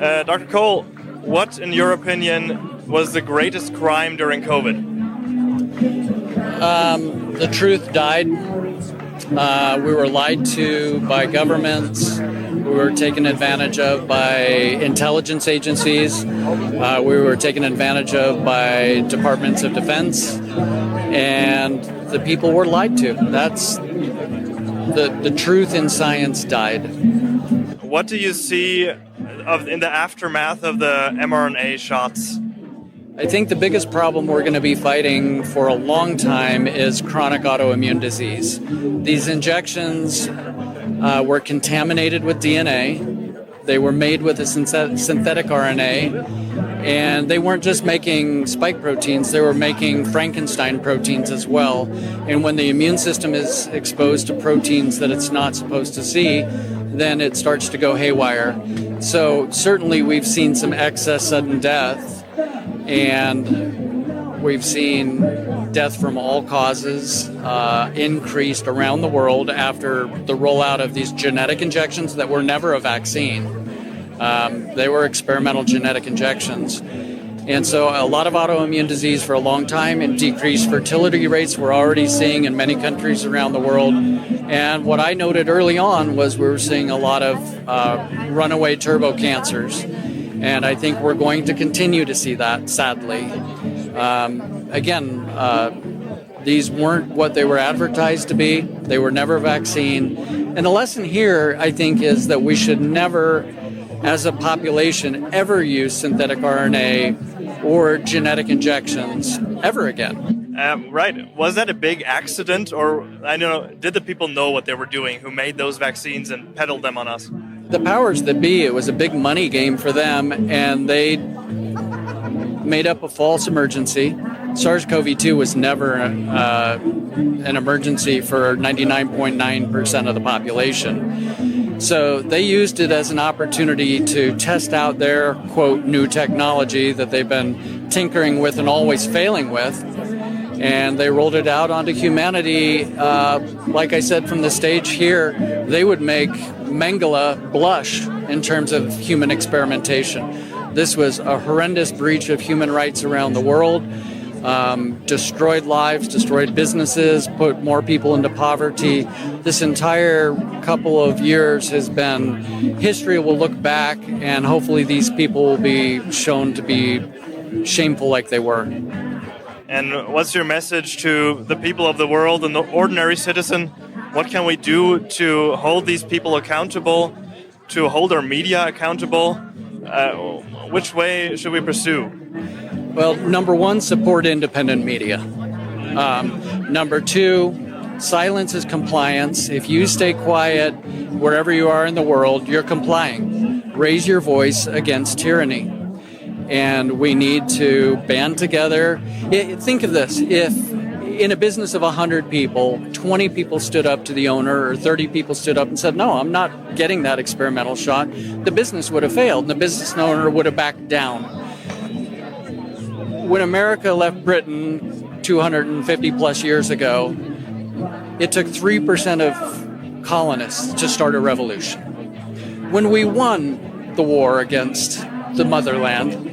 Dr. Cole, what, in your opinion, was the greatest crime during COVID? The truth died. We were lied to by governments. We were taken advantage of by intelligence agencies. We were taken advantage of by departments of defense. And the people were lied to. That's the truth in science died. What do you see in the aftermath of the mRNA shots? I think the biggest problem we're going to be fighting for a long time is chronic autoimmune disease. These injections were contaminated with DNA. They were made with a synthetic RNA, and they weren't just making spike proteins, they were making Frankenstein proteins as well. And when the immune system is exposed to proteins that it's not supposed to see, then it starts to go haywire. So certainly we've seen some excess sudden death, and we've seen death from all causes increased around the world after the rollout of these genetic injections that were never a vaccine. They were experimental genetic injections. And so a lot of autoimmune disease for a long time, and decreased fertility rates we're already seeing in many countries around the world. And what I noted early on was we were seeing a lot of runaway turbo cancers. And I think we're going to continue to see that, sadly. These weren't what they were advertised to be. They were never a vaccine. And the lesson here, I think, is that we should never, as a population, ever use synthetic RNA or genetic injections ever again. Right. Was that a big accident, or did the people know what they were doing who made those vaccines and peddled them on us? The powers that be, it was a big money game for them, and they made up a false emergency. SARS-CoV-2 was never an emergency for 99.9% of the population. So they used it as an opportunity to test out their, quote, new technology that they've been tinkering with and always failing with. And they rolled it out onto humanity. Like I said from the stage here, they would make Mengele blush in terms of human experimentation. This was a horrendous breach of human rights around the world, destroyed lives, destroyed businesses, put more people into poverty. This entire couple of years has been, history will look back, and hopefully these people will be shown to be shameful like they were. And what's your message to the people of the world and the ordinary citizen? What can we do to hold these people accountable, to hold our media accountable? Which way should we pursue? Well, number one, support independent media. Number two, silence is compliance. If you stay quiet wherever you are in the world, you're complying. Raise your voice against tyranny. And we need to band together. Think of this. If in a business of 100 people, 20 people stood up to the owner or 30 people stood up and said, no, I'm not getting that experimental shot, the business would have failed and the business owner would have backed down. When America left Britain 250 plus years ago, it took 3% of colonists to start a revolution. When we won the war against the motherland,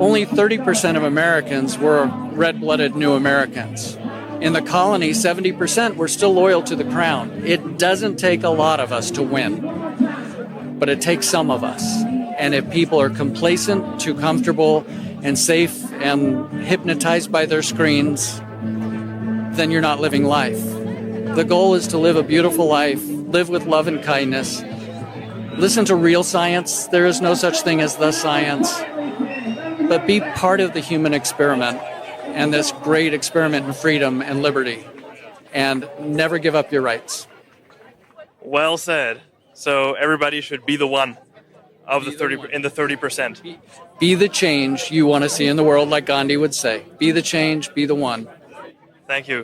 only 30% of Americans were red-blooded new Americans. In the colony, 70% were still loyal to the crown. It doesn't take a lot of us to win, but it takes some of us. And if people are complacent, too comfortable, and safe, and hypnotized by their screens, then you're not living life. The goal is to live a beautiful life, live with love and kindness, listen to real science. There is no such thing as the science. But be part of the human experiment and this great experiment in freedom and liberty. And never give up your rights. Well said. So everybody should be the one of the 30%. Be the change you want to see in the world, like Gandhi would say. Be the change, be the one. Thank you.